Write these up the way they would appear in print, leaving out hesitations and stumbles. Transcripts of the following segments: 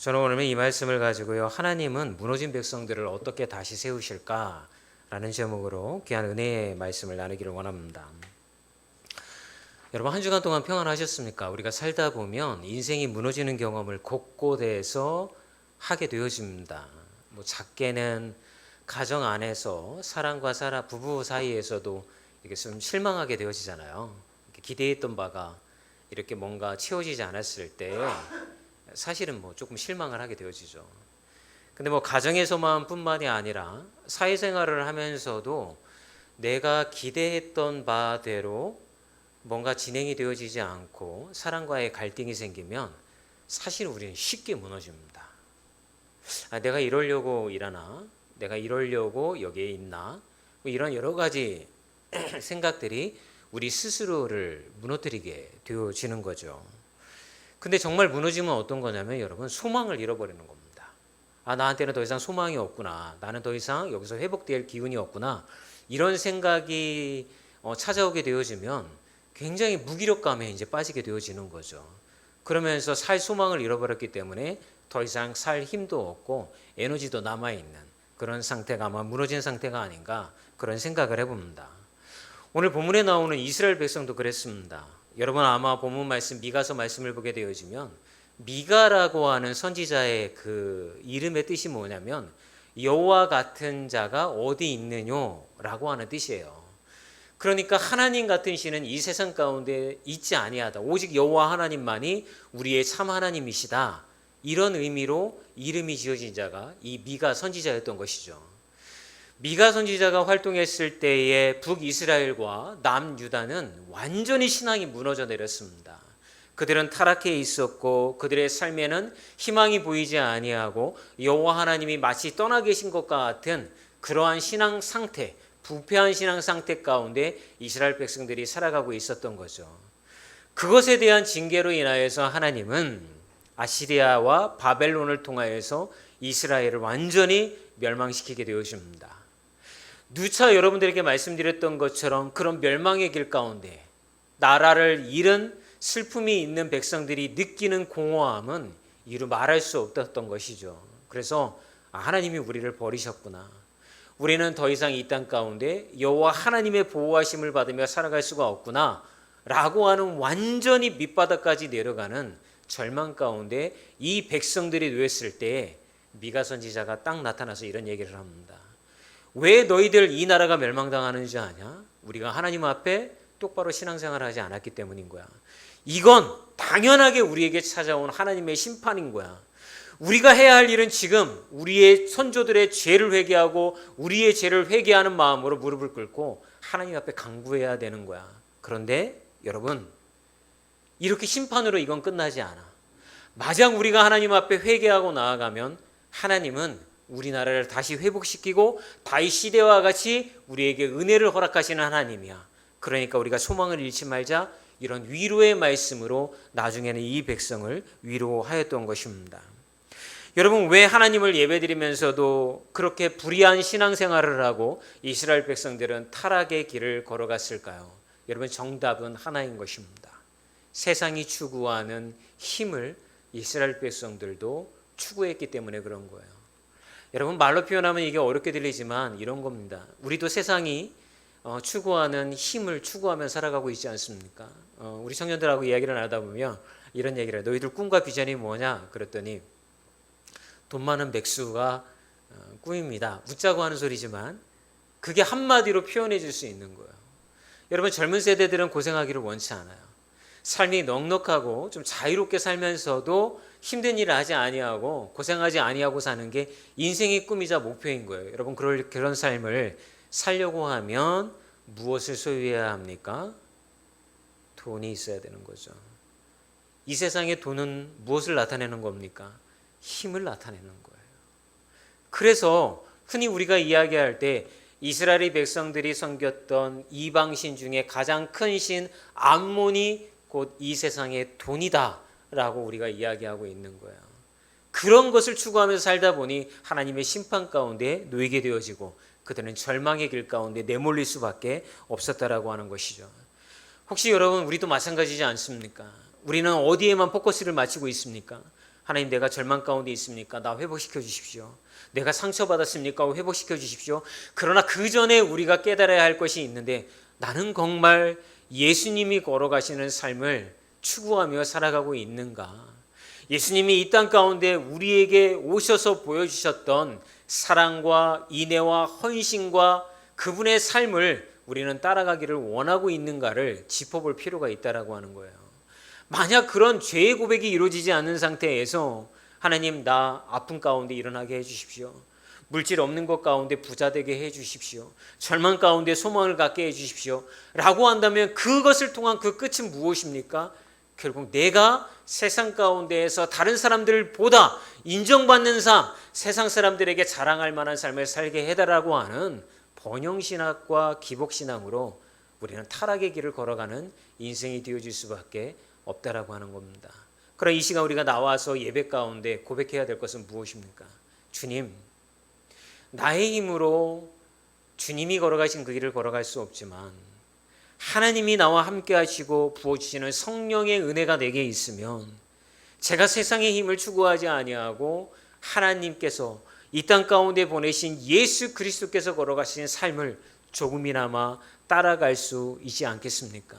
저는 오늘 이 말씀을 가지고요, 하나님은 무너진 백성들을 어떻게 다시 세우실까라는 제목으로 귀한 은혜의 말씀을 나누기를 원합니다. 여러분, 한 주간 동안 평안하셨습니까? 우리가 살다 보면 인생이 무너지는 경험을 곳곳에서 하게 되어집니다. 작게는 가정 안에서 사랑과 부부 사이에서도 이렇게 좀 실망하게 되어지잖아요. 기대했던 바가 이렇게 뭔가 채워지지 않았을 때 사실은 조금 실망을 하게 되어지죠. 근데 가정에서만 뿐만이 아니라 사회생활을 하면서도 내가 기대했던 바대로 뭔가 진행이 되어지지 않고 사람과의 갈등이 생기면 사실 우리는 쉽게 무너집니다. 내가 이러려고 일하나? 내가 이러려고 여기에 있나? 이런 여러 가지 생각들이 우리 스스로를 무너뜨리게 되어지는 거죠. 근데 정말 무너지면 어떤 거냐면 여러분, 소망을 잃어버리는 겁니다. 나한테는 더 이상 소망이 없구나. 나는 더 이상 여기서 회복될 기운이 없구나. 이런 생각이 찾아오게 되어지면 굉장히 무기력감에 이제 빠지게 되어지는 거죠. 그러면서 살 소망을 잃어버렸기 때문에 더 이상 살 힘도 없고 에너지도 남아있는 그런 상태가 아마 무너진 상태가 아닌가, 그런 생각을 해봅니다. 오늘 본문에 나오는 이스라엘 백성도 그랬습니다. 여러분 아마 본문 말씀 미가서 말씀을 보게 되어지면 미가라고 하는 선지자의 그 이름의 뜻이 뭐냐면 여호와 같은 자가 어디 있느냐라고 하는 뜻이에요. 그러니까 하나님 같은 신은 이 세상 가운데 있지 아니하다. 오직 여호와 하나님만이 우리의 참 하나님이시다. 이런 의미로 이름이 지어진 자가 이 미가 선지자였던 것이죠. 미가 선지자가 활동했을 때의 북이스라엘과 남유다는 완전히 신앙이 무너져 내렸습니다. 그들은 타락해 있었고 그들의 삶에는 희망이 보이지 아니하고 여호와 하나님이 마치 떠나 계신 것 같은 그러한 신앙 상태, 부패한 신앙 상태 가운데 이스라엘 백성들이 살아가고 있었던 거죠. 그것에 대한 징계로 인하여서 하나님은 아시리아와 바벨론을 통하여서 이스라엘을 완전히 멸망시키게 되었습니다. 누차 여러분들에게 말씀드렸던 것처럼 그런 멸망의 길 가운데 나라를 잃은 슬픔이 있는 백성들이 느끼는 공허함은 이루 말할 수 없었던 것이죠. 그래서 하나님이 우리를 버리셨구나. 우리는 더 이상 이 땅 가운데 여호와 하나님의 보호하심을 받으며 살아갈 수가 없구나 라고 하는 완전히 밑바닥까지 내려가는 절망 가운데 이 백성들이 놓였을 때 미가 선지자가 딱 나타나서 이런 얘기를 합니다. 왜 너희들 이 나라가 멸망당하는지 아냐? 우리가 하나님 앞에 똑바로 신앙생활을 하지 않았기 때문인 거야. 이건 당연하게 우리에게 찾아온 하나님의 심판인 거야. 우리가 해야 할 일은 지금 우리의 선조들의 죄를 회개하고 우리의 죄를 회개하는 마음으로 무릎을 꿇고 하나님 앞에 간구해야 되는 거야. 그런데 여러분, 이렇게 심판으로 이건 끝나지 않아. 마냥 우리가 하나님 앞에 회개하고 나아가면 하나님은 우리나라를 다시 회복시키고 다윗 시대와 같이 우리에게 은혜를 허락하시는 하나님이야. 그러니까 우리가 소망을 잃지 말자, 이런 위로의 말씀으로 나중에는 이 백성을 위로하였던 것입니다. 여러분, 왜 하나님을 예배드리면서도 그렇게 불의한 신앙생활을 하고 이스라엘 백성들은 타락의 길을 걸어갔을까요? 여러분, 정답은 하나인 것입니다. 세상이 추구하는 힘을 이스라엘 백성들도 추구했기 때문에 그런 거예요. 여러분, 말로 표현하면 이게 어렵게 들리지만 이런 겁니다. 우리도 세상이 추구하는 힘을 추구하며 살아가고 있지 않습니까? 우리 청년들하고 이야기를 나누다 보면 이런 얘기를 해요. 너희들 꿈과 비전이 뭐냐? 그랬더니 돈 많은 백수가 꿈입니다. 웃자고 하는 소리지만 그게 한마디로 표현해 줄 수 있는 거예요. 여러분, 젊은 세대들은 고생하기를 원치 않아요. 삶이 넉넉하고 좀 자유롭게 살면서도 힘든 일을 하지 아니하고 고생하지 아니하고 사는 게 인생의 꿈이자 목표인 거예요. 여러분, 그런 삶을 살려고 하면 무엇을 소유해야 합니까? 돈이 있어야 되는 거죠. 이 세상의 돈은 무엇을 나타내는 겁니까? 힘을 나타내는 거예요. 그래서 흔히 우리가 이야기할 때 이스라엘 백성들이 섬겼던 이방신 중에 가장 큰 신 암몬이 곧 이 세상의 돈이다 라고 우리가 이야기하고 있는 거예요. 그런 것을 추구하면서 살다 보니 하나님의 심판 가운데 놓이게 되어지고 그들은 절망의 길 가운데 내몰릴 수밖에 없었다라고 하는 것이죠. 혹시 여러분, 우리도 마찬가지지 않습니까? 우리는 어디에만 포커스를 맞추고 있습니까? 하나님, 내가 절망 가운데 있습니까? 나 회복시켜 주십시오. 내가 상처받았습니까? 회복시켜 주십시오. 그러나 그 전에 우리가 깨달아야 할 것이 있는데, 나는 정말 예수님이 걸어가시는 삶을 추구하며 살아가고 있는가? 예수님이 이 땅 가운데 우리에게 오셔서 보여주셨던 사랑과 인애와 헌신과 그분의 삶을 우리는 따라가기를 원하고 있는가를 짚어볼 필요가 있다라고 하는 거예요. 만약 그런 죄의 고백이 이루어지지 않는 상태에서 하나님, 나 아픔 가운데 일어나게 해주십시오. 물질 없는 것 가운데 부자 되게 해주십시오. 절망 가운데 소망을 갖게 해주십시오. 라고 한다면 그것을 통한 그 끝은 무엇입니까? 결국 내가 세상 가운데에서 다른 사람들보다 인정받는 삶, 세상 사람들에게 자랑할 만한 삶을 살게 해달라고 하는 번영신학과 기복신앙으로 우리는 타락의 길을 걸어가는 인생이 되어질 수밖에 없다라고 하는 겁니다. 그러나 이 시간 우리가 나와서 예배 가운데 고백해야 될 것은 무엇입니까? 주님, 나의 힘으로 주님이 걸어가신 그 길을 걸어갈 수 없지만 하나님이 나와 함께 하시고 부어주시는 성령의 은혜가 내게 있으면 제가 세상의 힘을 추구하지 아니하고 하나님께서 이 땅 가운데 보내신 예수 그리스도께서 걸어가신 삶을 조금이나마 따라갈 수 있지 않겠습니까?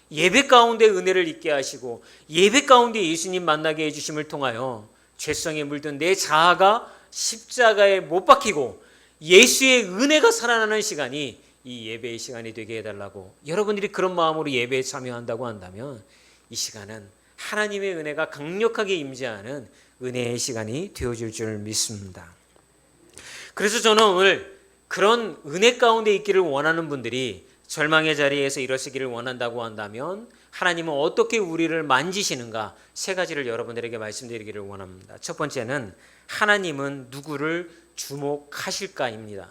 예배 가운데 은혜를 있게 하시고 예배 가운데 예수님 만나게 해주심을 통하여 죄성에 물든 내 자아가 십자가에 못 박히고 예수의 은혜가 살아나는 시간이 이 예배의 시간이 되게 해달라고, 여러분들이 그런 마음으로 예배에 참여한다고 한다면 이 시간은 하나님의 은혜가 강력하게 임재하는 은혜의 시간이 되어질 줄 믿습니다. 그래서 저는 오늘 그런 은혜 가운데 있기를 원하는 분들이 절망의 자리에서 일어서기를 원한다고 한다면 하나님은 어떻게 우리를 만지시는가, 세 가지를 여러분들에게 말씀드리기를 원합니다. 첫 번째는 하나님은 누구를 주목하실까입니다.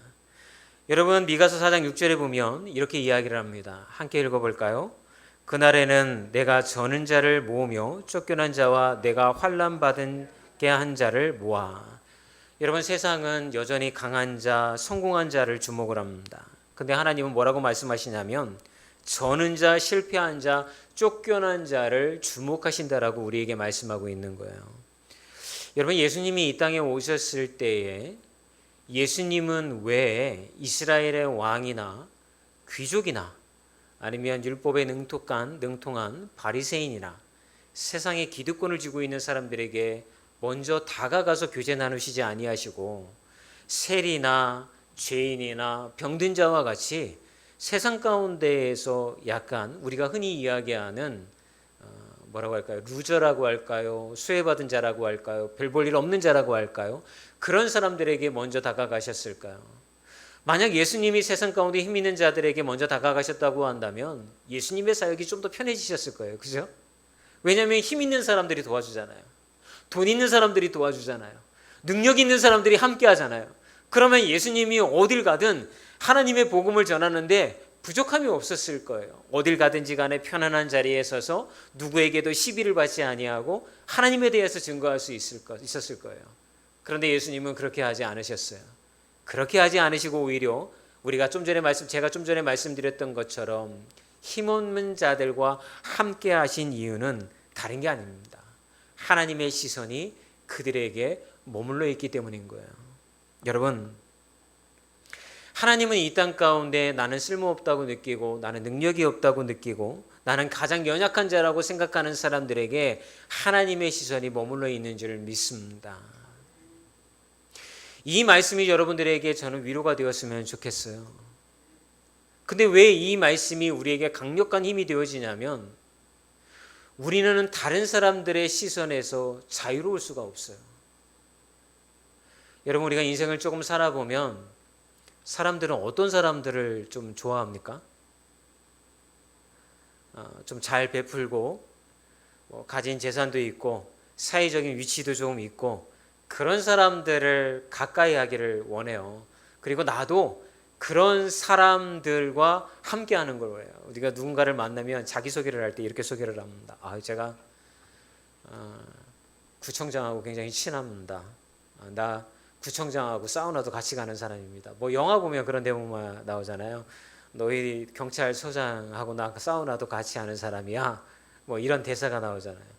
여러분, 미가서 4장 6절에 보면 이렇게 이야기를 합니다. 함께 읽어볼까요? 그날에는 내가 저는 자를 모으며 쫓겨난 자와 내가 환난 받은 게 한 자를 모아. 여러분, 세상은 여전히 강한 자, 성공한 자를 주목을 합니다. 근데 하나님은 뭐라고 말씀하시냐면 저는 자, 실패한 자, 쫓겨난 자를 주목하신다라고 우리에게 말씀하고 있는 거예요. 여러분, 예수님이 이 땅에 오셨을 때에 예수님은 왜 이스라엘의 왕이나 귀족이나 아니면 율법에 능통한 바리새인이나 세상의 기득권을 쥐고 있는 사람들에게 먼저 다가가서 교제 나누시지 아니하시고 세리나 죄인이나 병든 자와 같이 세상 가운데에서 약간 우리가 흔히 이야기하는 뭐라고 할까요? 루저라고 할까요? 수혜받은 자라고 할까요? 별 볼 일 없는 자라고 할까요? 그런 사람들에게 먼저 다가가셨을까요? 만약 예수님이 세상 가운데 힘 있는 자들에게 먼저 다가가셨다고 한다면 예수님의 사역이 좀 더 편해지셨을 거예요. 그죠? 왜냐하면 힘 있는 사람들이 도와주잖아요. 돈 있는 사람들이 도와주잖아요. 능력 있는 사람들이 함께 하잖아요. 그러면 예수님이 어딜 가든 하나님의 복음을 전하는데 부족함이 없었을 거예요. 어딜 가든지 간에 편안한 자리에 서서 누구에게도 시비를 받지 아니하고 하나님에 대해서 증거할 수 있었을 거예요. 그런데 예수님은 그렇게 하지 않으셨어요. 그렇게 하지 않으시고 오히려 제가 좀 전에 말씀드렸던 것처럼 힘없는 자들과 함께 하신 이유는 다른 게 아닙니다. 하나님의 시선이 그들에게 머물러 있기 때문인 거예요. 여러분, 하나님은 이 땅 가운데 나는 쓸모없다고 느끼고 나는 능력이 없다고 느끼고 나는 가장 연약한 자라고 생각하는 사람들에게 하나님의 시선이 머물러 있는 줄 믿습니다. 이 말씀이 여러분들에게 저는 위로가 되었으면 좋겠어요. 근데 왜 이 말씀이 우리에게 강력한 힘이 되어지냐면 우리는 다른 사람들의 시선에서 자유로울 수가 없어요. 여러분, 우리가 인생을 조금 살아보면 사람들은 어떤 사람들을 좀 좋아합니까? 좀 잘 베풀고 가진 재산도 있고 사회적인 위치도 좀 있고 그런 사람들을 가까이 하기를 원해요. 그리고 나도 그런 사람들과 함께 하는 거예요. 우리가 누군가를 만나면 자기소개를 할 때 이렇게 소개를 합니다. 제가 구청장하고 굉장히 친합니다. 나 구청장하고 사우나도 같이 가는 사람입니다. 영화 보면 그런 대목만 나오잖아요. 너희 경찰서장하고 나 사우나도 같이 하는 사람이야. 이런 대사가 나오잖아요.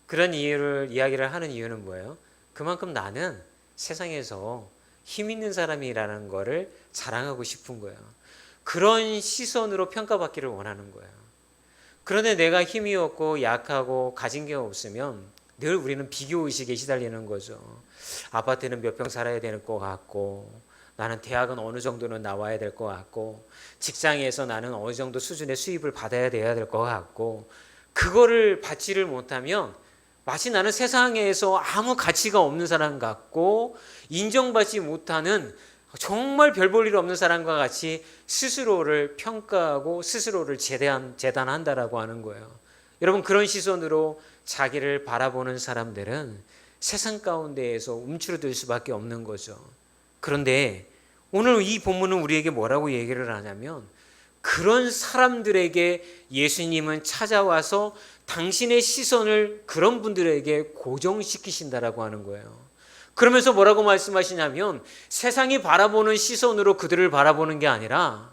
그런 이야기를 하는 이유는 뭐예요? 그만큼 나는 세상에서 힘 있는 사람이라는 거를 자랑하고 싶은 거예요. 그런 시선으로 평가받기를 원하는 거예요. 그런데 내가 힘이 없고 약하고 가진 게 없으면 늘 우리는 비교의식에 시달리는 거죠. 아파트는 몇 평 살아야 되는 것 같고, 나는 대학은 어느 정도는 나와야 될 것 같고, 직장에서 나는 어느 정도 수준의 수입을 받아야 돼야 될 것 같고, 그거를 받지를 못하면 마치 나는 세상에서 아무 가치가 없는 사람 같고, 인정받지 못하는 정말 별 볼 일 없는 사람과 같이 스스로를 평가하고 스스로를 재단한다라고 하는 거예요. 여러분, 그런 시선으로 자기를 바라보는 사람들은 세상 가운데에서 움츠러들 수밖에 없는 거죠. 그런데 오늘 이 본문은 우리에게 뭐라고 얘기를 하냐면, 그런 사람들에게 예수님은 찾아와서 당신의 시선을 그런 분들에게 고정시키신다라고 하는 거예요. 그러면서 뭐라고 말씀하시냐면, 세상이 바라보는 시선으로 그들을 바라보는 게 아니라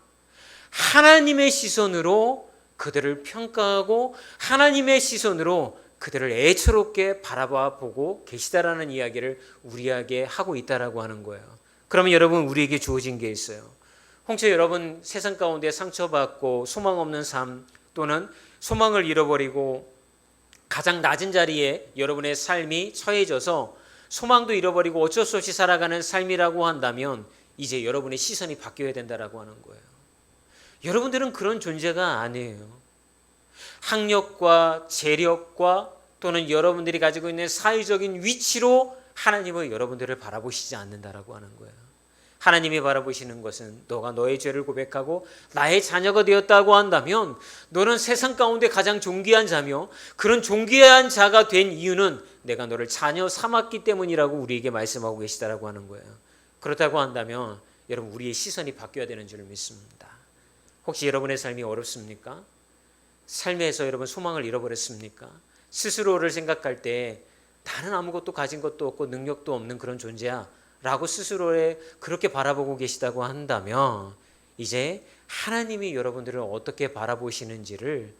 하나님의 시선으로 그들을 평가하고 하나님의 시선으로 그들을 애처롭게 바라봐 보고 계시다라는 이야기를 우리에게 하고 있다라고 하는 거예요. 그러면 여러분, 우리에게 주어진 게 있어요. 혹시 여러분 세상 가운데 상처받고 소망 없는 삶, 또는 소망을 잃어버리고 가장 낮은 자리에 여러분의 삶이 처해져서 소망도 잃어버리고 어쩔 수 없이 살아가는 삶이라고 한다면, 이제 여러분의 시선이 바뀌어야 된다라고 하는 거예요. 여러분들은 그런 존재가 아니에요. 학력과 재력과 또는 여러분들이 가지고 있는 사회적인 위치로 하나님은 여러분들을 바라보시지 않는다라고 하는 거예요. 하나님이 바라보시는 것은 너가 너의 죄를 고백하고 나의 자녀가 되었다고 한다면 너는 세상 가운데 가장 존귀한 자며, 그런 존귀한 자가 된 이유는 내가 너를 자녀 삼았기 때문이라고 우리에게 말씀하고 계시다라고 하는 거예요. 그렇다고 한다면 여러분, 우리의 시선이 바뀌어야 되는 줄 믿습니다. 혹시 여러분의 삶이 어렵습니까? 삶에서 여러분 소망을 잃어버렸습니까? 스스로를 생각할 때 나는 아무것도 가진 것도 없고 능력도 없는 그런 존재야 라고 스스로를 그렇게 바라보고 계시다고 한다면, 이제 하나님이 여러분들을 어떻게 바라보시는지를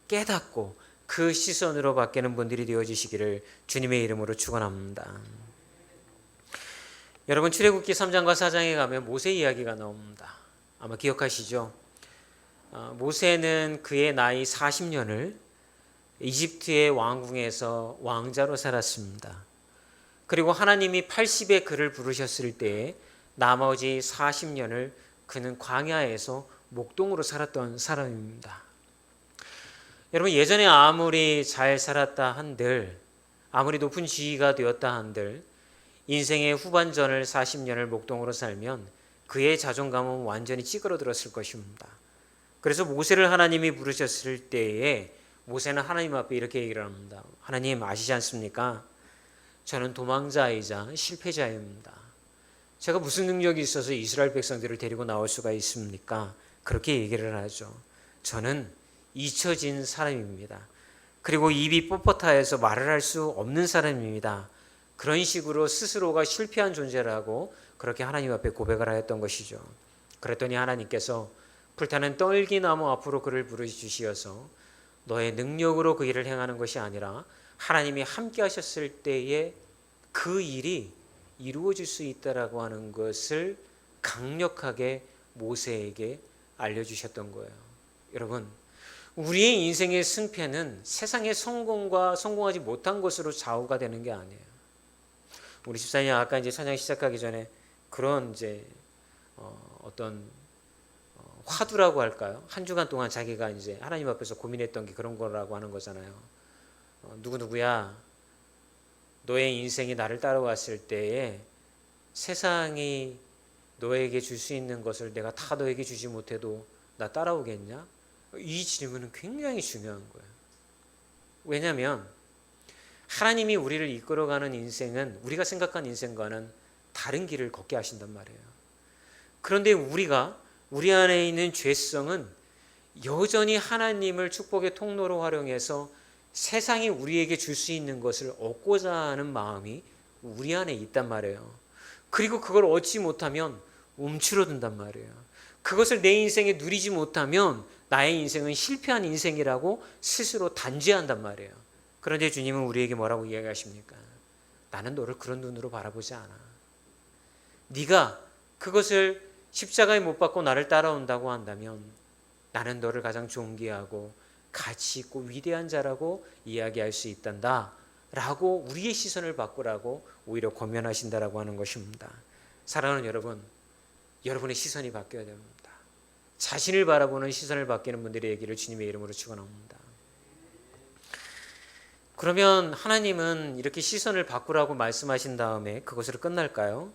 깨닫고 그 시선으로 바뀌는 분들이 되어주시기를 주님의 이름으로 축원합니다. 여러분, 출애굽기 3장과 4장에 가면 모세 이야기가 나옵니다. 아마 기억하시죠? 모세는 그의 나이 40년을 이집트의 왕궁에서 왕자로 살았습니다. 그리고 하나님이 80에 그를 부르셨을 때에 나머지 40년을 그는 광야에서 목동으로 살았던 사람입니다. 여러분, 예전에 아무리 잘 살았다 한들, 아무리 높은 지위가 되었다 한들, 인생의 후반전을 40년을 목동으로 살면 그의 자존감은 완전히 찌그러들었을 것입니다. 그래서 모세를 하나님이 부르셨을 때에 모세는 하나님 앞에 이렇게 얘기를 합니다. 하나님, 아시지 않습니까? 저는 도망자이자 실패자입니다. 제가 무슨 능력이 있어서 이스라엘 백성들을 데리고 나올 수가 있습니까? 그렇게 얘기를 하죠. 저는 잊혀진 사람입니다. 그리고 입이 뻣뻣하여서 말을 할 수 없는 사람입니다. 그런 식으로 스스로가 실패한 존재라고 그렇게 하나님 앞에 고백을 하였던 것이죠. 그랬더니 하나님께서 불타는 떨기나무 앞으로 그를 부르시어서 너의 능력으로 그 일을 행하는 것이 아니라 하나님이 함께 하셨을 때에 그 일이 이루어질 수 있다라고 하는 것을 강력하게 모세에게 알려주셨던 거예요. 여러분, 우리의 인생의 승패는 세상의 성공과 성공하지 못한 것으로 좌우가 되는 게 아니에요. 우리 집사님 아까 이제 찬양 시작하기 전에 그런 이제 어떤 화두라고 할까요? 한 주간 동안 자기가 이제 하나님 앞에서 고민했던 게 그런 거라고 하는 거잖아요. 누구야, 너의 인생이 나를 따라왔을 때에 세상이 너에게 줄 수 있는 것을 내가 다 너에게 주지 못해도 나 따라오겠냐? 이 질문은 굉장히 중요한 거예요. 왜냐하면 하나님이 우리를 이끌어가는 인생은 우리가 생각한 인생과는 다른 길을 걷게 하신단 말이에요. 그런데 우리 안에 있는 죄성은 여전히 하나님을 축복의 통로로 활용해서 세상이 우리에게 줄 수 있는 것을 얻고자 하는 마음이 우리 안에 있단 말이에요. 그리고 그걸 얻지 못하면 움츠러든단 말이에요. 그것을 내 인생에 누리지 못하면 나의 인생은 실패한 인생이라고 스스로 단죄한단 말이에요. 그런데 주님은 우리에게 뭐라고 이야기하십니까? 나는 너를 그런 눈으로 바라보지 않아. 네가 그것을 십자가에 못 박고 나를 따라온다고 한다면 나는 너를 가장 존귀하고 가치 있고 위대한 자라고 이야기할 수 있단다 라고 우리의 시선을 바꾸라고 오히려 권면하신다라고 하는 것입니다. 사랑하는 여러분, 여러분의 시선이 바뀌어야 됩니다. 자신을 바라보는 시선을 바뀌는 분들의 얘기를 주님의 이름으로 축원합니다. 그러면 하나님은 이렇게 시선을 바꾸라고 말씀하신 다음에 그것으로 끝날까요?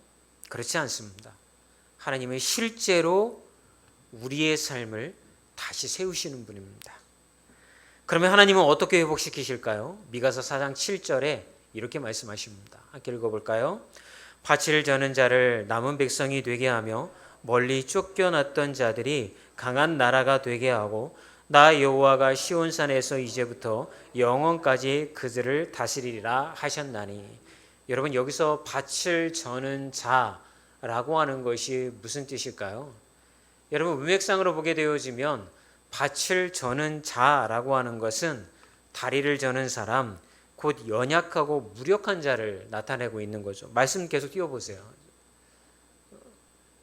그렇지 않습니다. 하나님은 실제로 우리의 삶을 다시 세우시는 분입니다. 그러면 하나님은 어떻게 회복시키실까요? 미가서 4장 7절에 이렇게 말씀하십니다. 함께 읽어볼까요? 밭을 저는 자를 남은 백성이 되게 하며 멀리 쫓겨났던 자들이 강한 나라가 되게 하고 나 여호와가 시온산에서 이제부터 영원까지 그들을 다스리리라 하셨나니. 여러분, 여기서 밭을 저는 자라고 하는 것이 무슨 뜻일까요? 여러분, 문맥상으로 보게 되어지면 밭을 저는 자라고 하는 것은 다리를 저는 사람, 곧 연약하고 무력한 자를 나타내고 있는 거죠. 말씀 계속 띄워보세요.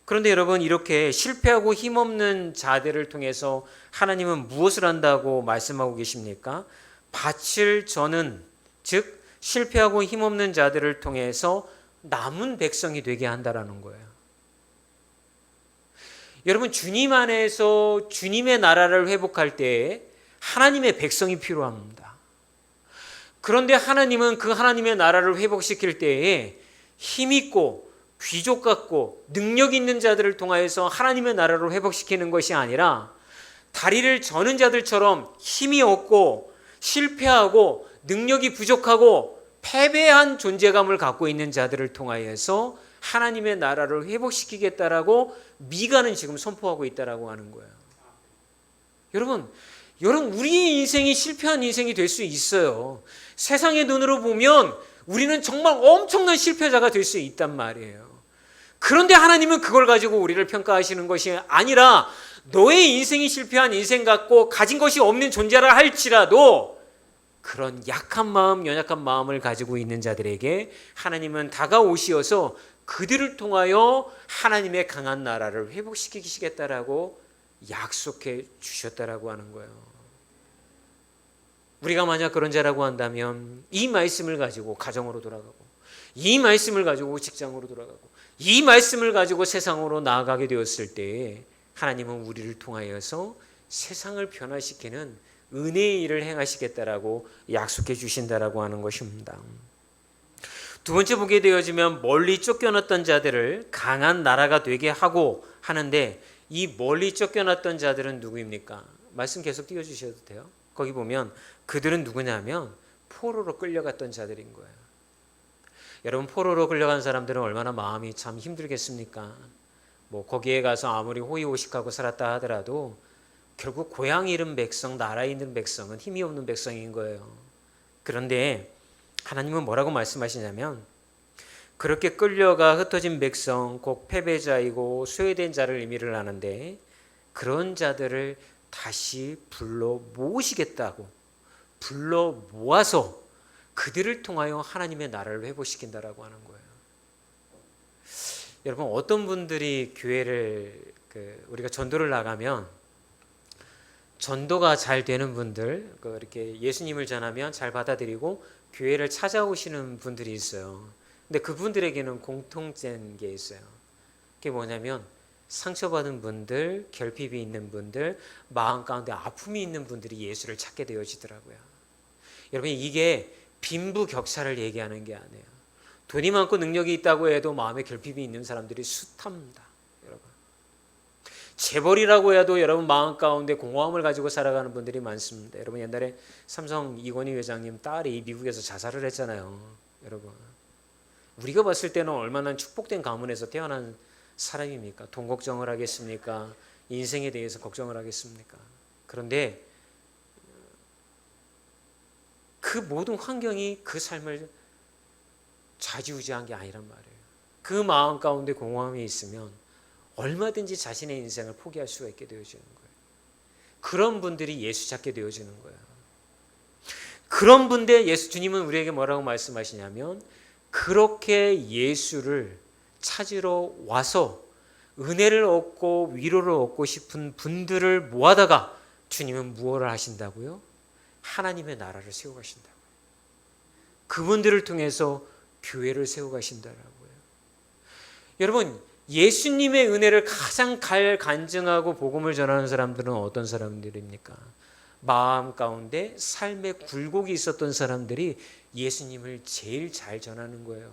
그런데 여러분, 이렇게 실패하고 힘없는 자들을 통해서 하나님은 무엇을 한다고 말씀하고 계십니까? 밭을 저는, 즉 실패하고 힘없는 자들을 통해서 남은 백성이 되게 한다라는 거예요. 여러분, 주님 안에서 주님의 나라를 회복할 때에 하나님의 백성이 필요합니다. 그런데 하나님은 그 하나님의 나라를 회복시킬 때에 힘있고 귀족 같고 능력 있는 자들을 통하여서 하나님의 나라를 회복시키는 것이 아니라 다리를 저는 자들처럼 힘이 없고 실패하고 능력이 부족하고 패배한 존재감을 갖고 있는 자들을 통하여서 하나님의 나라를 회복시키겠다라고 미가는 지금 선포하고 있다라고 하는 거예요. 여러분, 우리의 인생이 실패한 인생이 될 수 있어요. 세상의 눈으로 보면 우리는 정말 엄청난 실패자가 될 수 있단 말이에요. 그런데 하나님은 그걸 가지고 우리를 평가하시는 것이 아니라 너의 인생이 실패한 인생 같고 가진 것이 없는 존재라 할지라도 그런 약한 마음, 연약한 마음을 가지고 있는 자들에게 하나님은 다가오시어서 그들을 통하여 하나님의 강한 나라를 회복시키시겠다라고 약속해 주셨다라고 하는 거예요. 우리가 만약 그런 자라고 한다면 이 말씀을 가지고 가정으로 돌아가고 이 말씀을 가지고 직장으로 돌아가고 이 말씀을 가지고 세상으로 나아가게 되었을 때 하나님은 우리를 통하여서 세상을 변화시키는 은혜의 일을 행하시겠다라고 약속해 주신다라고 하는 것입니다. 두 번째 보게 되어지면 멀리 쫓겨났던 자들을 강한 나라가 되게 하고 하는데 이 멀리 쫓겨났던 자들은 누구입니까? 말씀 계속 띄워주셔도 돼요. 거기 보면 그들은 누구냐면 포로로 끌려갔던 자들인 거예요. 여러분, 포로로 끌려간 사람들은 얼마나 마음이 참 힘들겠습니까? 뭐 거기에 가서 아무리 호의호식하고 살았다 하더라도 결국 고향 잃은 백성, 나라 잃은 백성은 힘이 없는 백성인 거예요. 그런데 하나님은 뭐라고 말씀하시냐면 그렇게 끌려가 흩어진 백성, 곧 패배자이고 소외된 자를 의미를 하는데 그런 자들을 다시 불러 모으시겠다고 불러 모아서 그들을 통하여 하나님의 나라를 회복시킨다라고 하는 거예요. 여러분, 어떤 분들이 교회를 우리가 전도를 나가면 전도가 잘 되는 분들, 이렇게 예수님을 전하면 잘 받아들이고 교회를 찾아오시는 분들이 있어요. 근데 그분들에게는 공통된 게 있어요. 그게 뭐냐면 상처받은 분들, 결핍이 있는 분들, 마음 가운데 아픔이 있는 분들이 예수를 찾게 되어지더라고요. 여러분, 이게 빈부격차를 얘기하는 게 아니에요. 돈이 많고 능력이 있다고 해도 마음에 결핍이 있는 사람들이 숱합니다. 여러분, 재벌이라고 해도 여러분 마음 가운데 공허함을 가지고 살아가는 분들이 많습니다. 여러분, 옛날에 삼성 이건희 회장님 딸이 미국에서 자살을 했잖아요. 여러분, 우리가 봤을 때는 얼마나 축복된 가문에서 태어난 사람입니까? 돈 걱정을 하겠습니까? 인생에 대해서 걱정을 하겠습니까? 그런데 그 모든 환경이 그 삶을 좌지우지한 게 아니란 말이에요. 그 마음 가운데 공허함이 있으면 얼마든지 자신의 인생을 포기할 수가 있게 되어지는 거예요. 그런 분들이 예수 찾게 되어지는 거예요. 그런 분데 주님은 우리에게 뭐라고 말씀하시냐면 그렇게 예수를 찾으러 와서 은혜를 얻고 위로를 얻고 싶은 분들을 모아다가 주님은 무엇을 하신다고요? 하나님의 나라를 세워가신다고요. 그분들을 통해서 교회를 세워가신다라고요. 여러분, 예수님의 은혜를 가장 간증하고 복음을 전하는 사람들은 어떤 사람들입니까? 마음 가운데 삶의 굴곡이 있었던 사람들이 예수님을 제일 잘 전하는 거예요.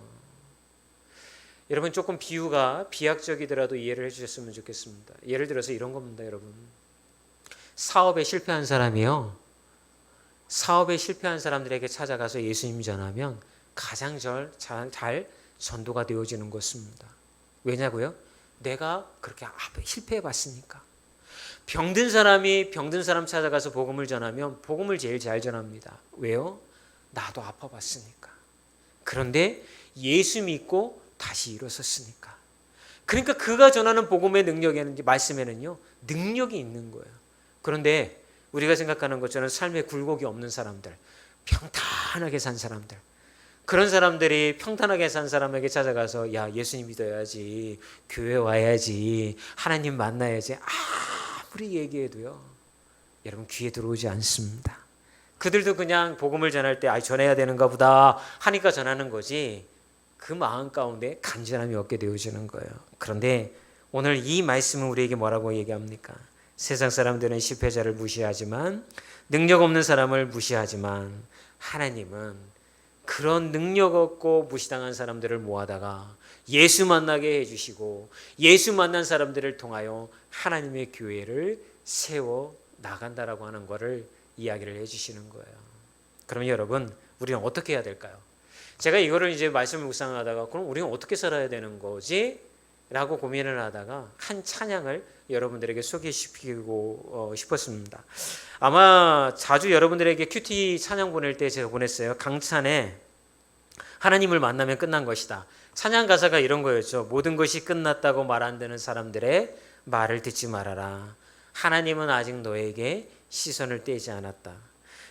여러분, 조금 비유가 비약적이더라도 이해를 해주셨으면 좋겠습니다. 예를 들어서 이런 겁니다, 여러분. 사업에 실패한 사람이요. 사업에 실패한 사람들에게 찾아가서 예수님 전하면 가장 잘 전도가 되어지는 것입니다. 왜냐고요? 내가 그렇게 실패해 봤으니까. 병든 사람이 병든 사람 찾아가서 복음을 전하면 복음을 제일 잘 전합니다. 왜요? 나도 아파 봤으니까. 그런데 예수 믿고 다시 일어섰으니까. 그러니까 그가 전하는 복음의 능력에는, 말씀에는요, 능력이 있는 거예요. 그런데 우리가 생각하는 것처럼 삶의 굴곡이 없는 사람들, 평탄하게 산 사람들, 그런 사람들이 평탄하게 산 사람에게 찾아가서 야, 예수님 믿어야지, 교회 와야지, 하나님 만나야지, 아무리 얘기해도요, 여러분 귀에 들어오지 않습니다. 그들도 그냥 복음을 전할 때 전해야 되는가 보다 하니까 전하는 거지, 그 마음 가운데 간절함이 없게 되어지는 거예요. 그런데 오늘 이 말씀은 우리에게 뭐라고 얘기합니까? 세상 사람들은 실패자를 무시하지만, 능력 없는 사람을 무시하지만, 하나님은 그런 능력 없고 무시당한 사람들을 모아다가 예수 만나게 해주시고, 예수 만난 사람들을 통하여 하나님의 교회를 세워 나간다라고 하는 것을 이야기를 해주시는 거예요. 그러면 여러분, 우리는 어떻게 해야 될까요? 제가 이거를 이제 말씀을 묵상하다가 그럼 우리는 어떻게 살아야 되는 거지? 라고 고민을 하다가 한 찬양을 여러분들에게 소개시키고 싶었습니다. 아마 자주 여러분들에게 큐티 찬양 보낼 때 제가 보냈어요. 강찬의 하나님을 만나면 끝난 것이다. 찬양 가사가 이런 거였죠. 모든 것이 끝났다고 말 안 되는 사람들의 말을 듣지 말아라. 하나님은 아직 너에게 시선을 떼지 않았다.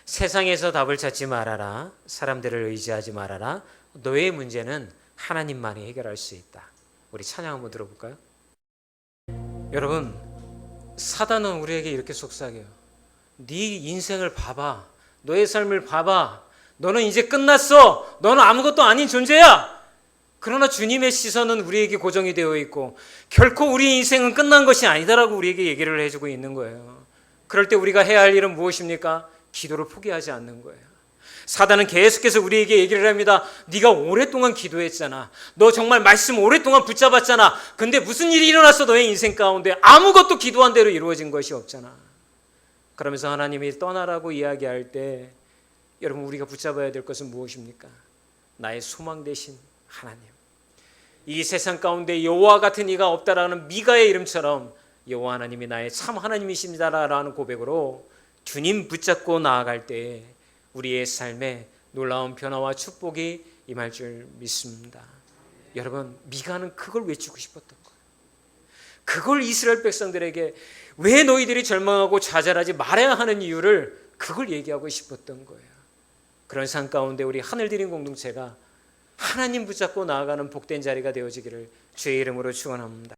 세상에서 답을 찾지 말아라. 사람들을 의지하지 말아라. 너의 문제는 하나님만이 해결할 수 있다. 우리 찬양 한번 들어볼까요? 여러분, 사단은 우리에게 이렇게 속삭여요. 네 인생을 봐봐. 너의 삶을 봐봐. 너는 이제 끝났어. 너는 아무것도 아닌 존재야. 그러나 주님의 시선은 우리에게 고정이 되어 있고 결코 우리 인생은 끝난 것이 아니다라고 우리에게 얘기를 해주고 있는 거예요. 그럴 때 우리가 해야 할 일은 무엇입니까? 기도를 포기하지 않는 거예요. 사단은 계속해서 우리에게 얘기를 합니다. 네가 오랫동안 기도했잖아. 너 정말 말씀 오랫동안 붙잡았잖아. 근데 무슨 일이 일어났어? 너의 인생 가운데 아무것도 기도한 대로 이루어진 것이 없잖아. 그러면서 하나님이 떠나라고 이야기할 때 여러분, 우리가 붙잡아야 될 것은 무엇입니까? 나의 소망 되신 하나님. 이 세상 가운데 여호와 같은 이가 없다라는 미가의 이름처럼 여호와 하나님이 나의 참 하나님이십니다라는 고백으로 주님 붙잡고 나아갈 때 우리의 삶에 놀라운 변화와 축복이 임할 줄 믿습니다. 여러분, 미가는 그걸 외치고 싶었던 거예요. 그걸 이스라엘 백성들에게 왜 너희들이 절망하고 좌절하지 말아야 하는 이유를 그걸 얘기하고 싶었던 거예요. 그런 삶 가운데 우리 하늘드림 공동체가 하나님 붙잡고 나아가는 복된 자리가 되어지기를 주의 이름으로 축원합니다.